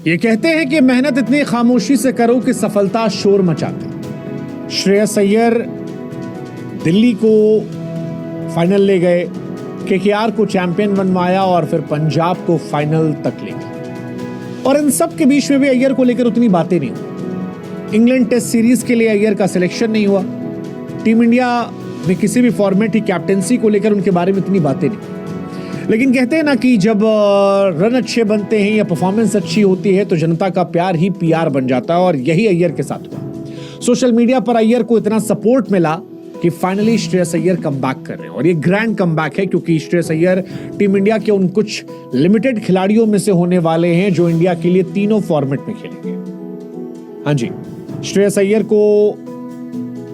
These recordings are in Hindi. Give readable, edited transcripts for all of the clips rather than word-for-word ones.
ये कहते हैं कि मेहनत इतनी खामोशी से करो कि सफलता शोर मचाते। श्रेयस अय्यर दिल्ली को फाइनल ले गए, केकेआर को चैंपियन बनवाया और फिर पंजाब को फाइनल तक ले गए। और इन सब के बीच में भी अय्यर को लेकर उतनी बातें नहीं हुई। इंग्लैंड टेस्ट सीरीज के लिए अय्यर का सिलेक्शन नहीं हुआ। टीम इंडिया में किसी भी फॉर्मेट की कैप्टेंसी को लेकर उनके बारे में इतनी बातें नहीं। लेकिन कहते हैं ना कि जब रन अच्छे बनते हैं या परफॉर्मेंस अच्छी होती है तो जनता का प्यार ही पीआर बन जाता है, और यही अय्यर के साथ हुआ। सोशल मीडिया पर अय्यर को इतना सपोर्ट मिला कि फाइनली श्रेयस अय्यर कमबैक कर रहे हैं, और ये ग्रैंड कमबैक है क्योंकि श्रेयस अय्यर टीम इंडिया के उन कुछ लिमिटेड खिलाड़ियों में से होने वाले हैं जो इंडिया के लिए तीनों फॉर्मेट में खेलेंगे। हाँ जी, श्रेयस अय्यर को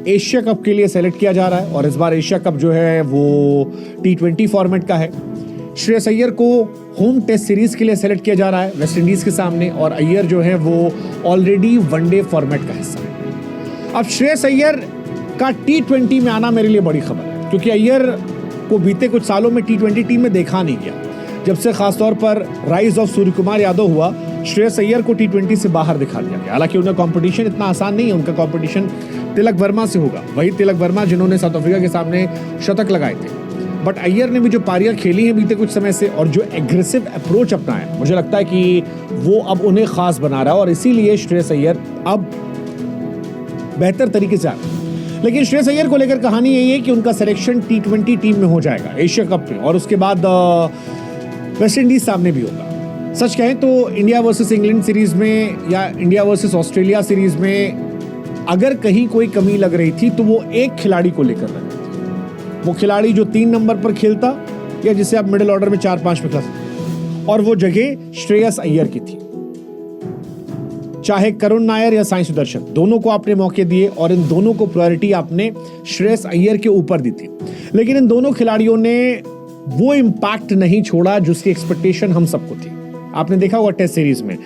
एशिया कप के लिए सेलेक्ट किया जा रहा है, और इस बार एशिया कप जो है वो T20 फॉर्मेट का है। श्रेयस अय्यर को होम टेस्ट सीरीज के लिए सेलेक्ट किया जा रहा है वेस्ट इंडीज के सामने, और अय्यर जो है वो ऑलरेडी वनडे फॉर्मेट का हिस्सा है। अब श्रेयस अय्यर का T20 में आना मेरे लिए बड़ी खबर है, क्योंकि अय्यर को बीते कुछ सालों में T20 टीम में देखा नहीं गया। जब से खासतौर पर राइज ऑफ सूर्य कुमार यादव हुआ, श्रेयस अय्यर को T20 से बाहर दिखा दिया गया। हालांकि उनका कंपटीशन इतना आसान नहीं है, उनका कंपटीशन तिलक वर्मा से होगा, वही तिलक वर्मा जिन्होंने साउथ अफ्रीका के सामने शतक लगाए थे। बट अय्यर ने भी जो पारियां खेली हैं बीते कुछ समय से और जो एग्रेसिव अप्रोच अपनाया, मुझे लगता है कि वो अब उन्हें खास बना रहा है, और इसीलिए श्रेयस अय्यर अब बेहतर तरीके से आ रहे हैं। लेकिन श्रेयस अय्यर को लेकर कहानी यही है कि उनका सिलेक्शन T20 टीम में हो जाएगा एशिया कप में, और उसके बाद वेस्ट इंडीज सामने भी होगा। सच कहें तो इंडिया वर्सेस इंग्लैंड सीरीज में या इंडिया वर्सेस ऑस्ट्रेलिया सीरीज में अगर कहीं कोई कमी लग रही थी तो वो एक खिलाड़ी को लेकर लग रही थी। वो खिलाड़ी जो 3 नंबर पर खेलता या जिसे आप मिडिल ऑर्डर में 4-5 में खेल सकते, और वो जगह श्रेयस अय्यर की थी। चाहे करुण नायर या साई सुदर्शन, दोनों को आपने मौके दिए और इन दोनों को प्रायोरिटी आपने श्रेयस अय्यर के ऊपर दी थी। लेकिन इन दोनों खिलाड़ियों ने वो इंपैक्ट नहीं छोड़ा जिसकी एक्सपेक्टेशन हम सबको थी। आपने देखा होगा टेस्ट सीरीज में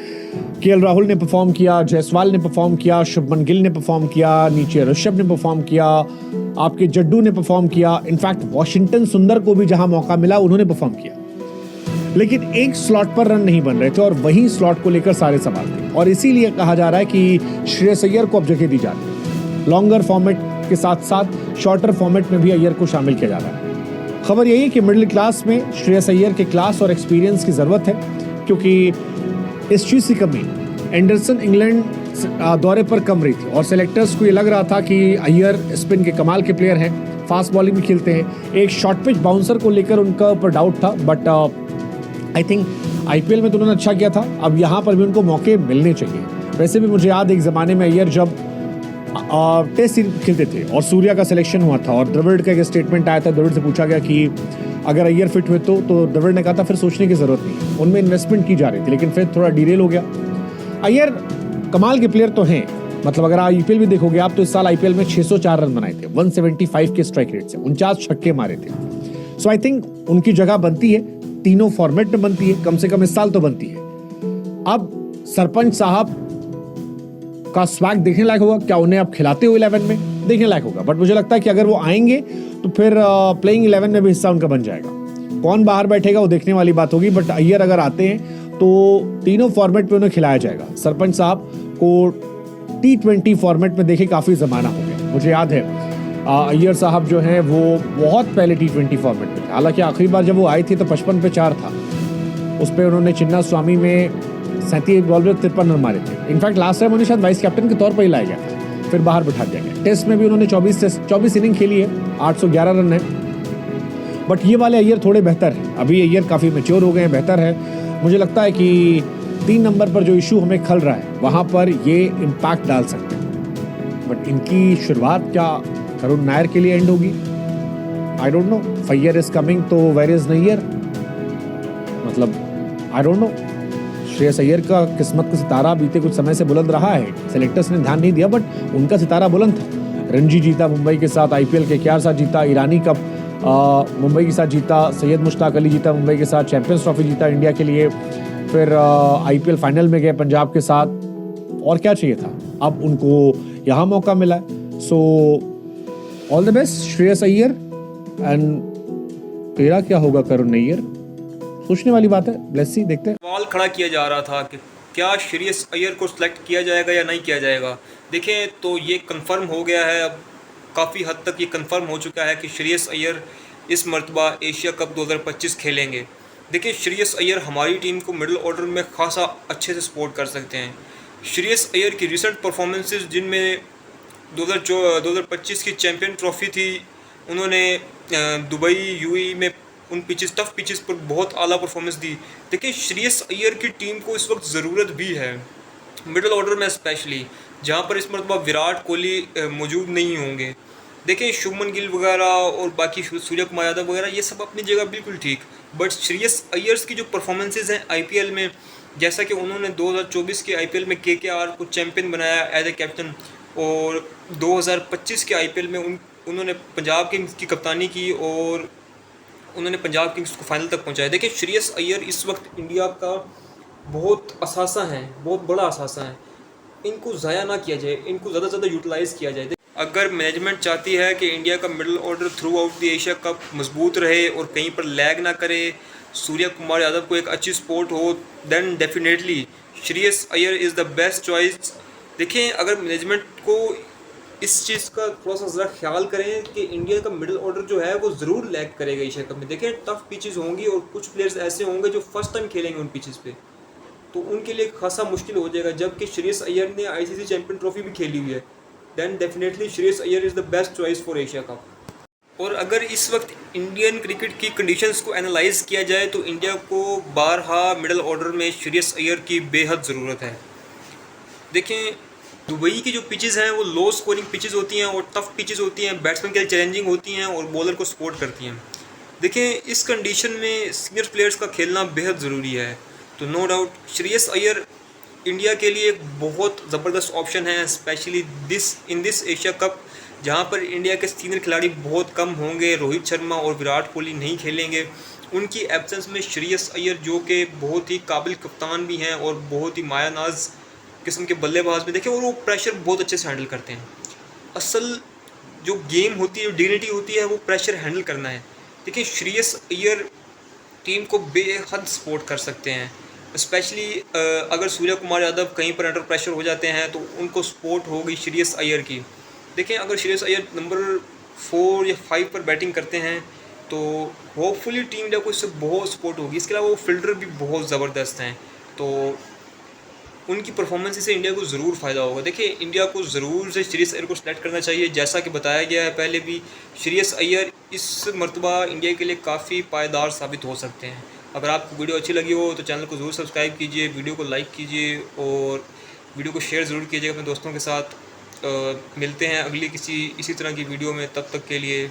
केएल राहुल ने परफॉर्म किया, जायसवाल ने परफॉर्म किया, शुभमन गिल ने परफॉर्म किया, नीचे ऋषभ ने परफॉर्म किया, आपके जड्डू ने परफॉर्म किया, इनफैक्ट वॉशिंगटन सुंदर को भी जहां मौका मिला उन्होंने परफॉर्म किया। लेकिन एक स्लॉट पर रन नहीं बन रहे थे और वही स्लॉट को लेकर सारे सवाल थे, और इसीलिए कहा जा रहा है कि श्रेयस अय्यर को अब जगह दी जा रही है। लॉन्गर फॉर्मेट के साथ साथ शॉर्टर फॉर्मेट में भी अय्यर को शामिल किया जा रहा है। खबर यही है कि मिडिल क्लास में श्रेयस अय्यर के क्लास और एक्सपीरियंस की जरूरत है, क्योंकि इस चीज की कमी एंडरसन इंग्लैंड दौरे पर कम रही थी, और सेलेक्टर्स को ये लग रहा था कि अय्यर स्पिन के कमाल के प्लेयर हैं, फास्ट बॉलिंग भी खेलते हैं। एक शॉर्ट पिच बाउंसर को लेकर उनका ऊपर डाउट था, बट आई थिंक आईपीएल में तो उन्होंने अच्छा किया था। अब यहाँ पर भी उनको मौके मिलने चाहिए। वैसे भी मुझे याद है एक ज़माने में अय्यर जब टेस्ट सीरीज खेलते थे और सूर्या का सिलेक्शन हुआ था, और द्रविड़ का एक स्टेटमेंट आया था, द्रविड़ से पूछा गया कि अगर अय्यर फिट हुए तो द्रविड़ ने कहा था फिर सोचने की जरूरत नहीं, उनमें इन्वेस्टमेंट की जा रही थी, लेकिन फिर थोड़ा डिरेल हो गया। अय्यर कमाल के प्लेयर तो हैं, मतलब अगर आईपीएल भी देखोगे आप तो इस साल आईपीएल में 604 रन बनाए थे, 175 के स्ट्राइक रेट से, 49 छक्के मारे थे। सो आई थिंक उनकी जगह बनती है, तीनों फॉर्मेट में बनती है, कम से कम इस साल तो बनती है। अब सरपंच साहब का स्वैग देखने लायक होगा, क्या उन्हें अब खिलाते हो 11 में देखने लायक होगा, बट मुझे लगता है कि अगर वो आएंगे तो फिर प्लेइंग 11 में भी हिस्सा उनका बन जाएगा। कौन बाहर बैठेगा वो देखने वाली बात होगी, बट अय्यर अगर आते हैं तो तीनों फॉर्मेट पे उन्हें खिलाया जाएगा। सरपंच साहब को T20 फॉर्मेट में देखे काफी जमाना हो गया। मुझे याद है अय्यर साहब जो हैं वो बहुत पहले T20 फॉर्मेट में थे। हालांकि आखिरी बार जब वो आई थी तो 55 पे 4 था, उस पर उन्होंने चिन्ना स्वामी में 37 बॉल में 53 रन मारे थे। इनफैक्ट लास्ट टाइम उन्हें शायद वाइस कैप्टन के तौर पर ही लाया गया था, फिर बाहर बिठा दिया गया। टेस्ट में भी उन्होंने 24 इनिंग खेली है, 811 रन है। बट ये वाले अय्यर थोड़े बेहतर हैं, अभी अय्यर काफ़ी मैच्योर हो गए हैं, बेहतर है। मुझे लगता है कि 3 नंबर पर जो इशू हमें खल रहा है वहाँ पर ये इम्पैक्ट डाल सकते हैं। बट इनकी शुरुआत क्या करुण नायर के लिए एंड होगी? I don't know. Fair is coming तो वेयर इज नैयर, मतलब I don't know. Shreyas Iyer का किस्मत का सितारा बीते कुछ समय से बुलंद रहा है, सेलेक्टर्स ने ध्यान नहीं दिया, बट उनका सितारा बुलंद था। रणजी जीता मुंबई के साथ, आईपीएल केकेआर साथ जीता, ईरानी कप मुंबई के साथ जीता, सैयद मुश्ताक अली जीता मुंबई के साथ, चैंपियंस ट्रॉफी जीता इंडिया के लिए, फिर आईपीएल फाइनल में गए पंजाब के साथ, और क्या चाहिए था। अब उनको यहाँ मौका मिला है। So all the best Shreyas Iyer. And तेरा क्या होगा करुण नैयर, सोचने वाली बात है। लेट्स सी, देखते हैं। सवाल खड़ा किया जा रहा था कि क्या श्रेयस अय्यर को सिलेक्ट किया जाएगा या नहीं किया जाएगा। देखें तो ये कंफर्म हो गया है, अब काफ़ी हद तक ये कंफर्म हो चुका है कि श्रेयस अय्यर इस मरतबा एशिया कप 2025 खेलेंगे। देखिए श्रेयस अय्यर हमारी टीम को मिडिल ऑर्डर में खासा अच्छे से सपोर्ट कर सकते हैं। श्रेयस अय्यर की रिसेंट परफॉर्मेंसेस जिनमें 2025 की चैम्पियन ट्रॉफी थी, उन्होंने दुबई यूएई में उन पिचेस टफ पिचेस पर बहुत आला परफॉर्मेंस दी। देखिए श्रेयस अय्यर की टीम को इस वक्त ज़रूरत भी है मिडिल ऑर्डर में, स्पेशली जहां पर इस मरतबा विराट कोहली मौजूद नहीं होंगे। देखें शुभमन गिल वगैरह और बाकी सूर्य कुमार यादव वगैरह ये सब अपनी जगह बिल्कुल ठीक, बट श्रेयस अय्यर्स की जो परफॉर्मेंसेज हैं आईपीएल में, जैसा कि उन्होंने 2024 के आईपीएल में केकेआर को चैंपियन बनाया एज ए कैप्टन, और 2025 के आईपीएल में उन्होंने पंजाब किंग्स की कप्तानी की और उन्होंने पंजाब किंग्स को फाइनल तक पहुंचाया। देखिए श्रेयस अय्यर इस वक्त इंडिया का बहुत असासा है, बहुत बड़ा असासा है, इनको ज़ाया ना किया जाए, इनको ज़्यादा से ज़्यादा यूटिलाइज़ किया जाए। अगर मैनेजमेंट चाहती है कि इंडिया का middle order through out the Asia cup मजबूत रहे और कहीं पर लैग ना करे, सूर्य कुमार यादव को एक अच्छी सपोर्ट हो, then definitely Shreyas Iyer is the best choice. देखें अगर मैनेजमेंट को इस चीज़ का थोड़ा सा ज़रा ख्याल करें कि इंडिया का मिडिल ऑर्डर जो है वो ज़रूर लैग करेगा एशिया कप में। देखें टफ पिचेस होंगी और कुछ प्लेयर्स ऐसे होंगे जो फर्स्ट टाइम खेलेंगे उन पिचेस पे, तो उनके लिए खासा मुश्किल हो जाएगा। जबकि श्रेयस अय्यर ने आईसीसी चैंपियन ट्रॉफी भी खेली हुई है, then definitely Shreyas Iyer is the best choice for Asia cup. और अगर इस वक्त इंडियन क्रिकेट की कंडीशंस को एनालाइज किया जाए तो इंडिया को बारहा मिडिल ऑर्डर में श्रेयस अय्यर की बेहद ज़रूरत है। देखें दुबई की जो पिचेस हैं वो लो स्कोरिंग पिचेस होती हैं और टफ पिचेस होती हैं, बैट्समैन के लिए चैलेंजिंग होती हैं और बॉलर को सपोर्ट करती हैं। देखें इस कंडीशन में सीनियर प्लेयर्स का खेलना बेहद ज़रूरी है, तो no doubt Shreyas Iyer India के लिए एक बहुत ज़बरदस्त ऑप्शन है, specially in this Asia cup जहां पर इंडिया के सीनियर खिलाड़ी बहुत कम होंगे, रोहित शर्मा और विराट कोहली नहीं खेलेंगे। उनकी एब्सेंस में श्रेयस अय्यर जो कि बहुत ही काबिल कप्तान भी हैं और बहुत ही मायानाज किस्म के बल्लेबाज भी, देखें और वो प्रेशर बहुत अच्छे से हैंडल करते हैं। असल जो गेम होती है, जो डिग्निटी होती है, वो प्रेशर हैंडल करना है। देखिए श्रेयस अय्यर टीम को बेहद सपोर्ट कर सकते हैं, स्पेशली अगर सूर्य कुमार यादव कहीं पर अंडर प्रेशर हो जाते हैं तो उनको सपोर्ट होगी श्रेयस अय्यर की। देखें अगर श्रेयस अय्यर नंबर 4 या 5 पर बैटिंग करते हैं तो होपफुली टीम इंडिया को इससे बहुत सपोर्ट होगी। इसके अलावा वो फील्डर भी बहुत ज़बरदस्त हैं, तो उनकी परफॉर्मेंस से इंडिया को ज़रूर फ़ायदा होगा। देखिए इंडिया को ज़रूर से श्रेयस अय्यर को सिलेक्ट करना चाहिए, जैसा कि बताया गया है पहले भी। श्रेयस अय्यर इस मरतबा इंडिया के लिए काफ़ी पायदार साबित हो सकते हैं। अगर आपको वीडियो अच्छी लगी हो तो चैनल को ज़रूर सब्सक्राइब कीजिए, वीडियो को लाइक कीजिए और वीडियो को शेयर ज़रूर कीजिएगा अपने दोस्तों के साथ। मिलते हैं अगली किसी इसी तरह की वीडियो में, तब तक के लिए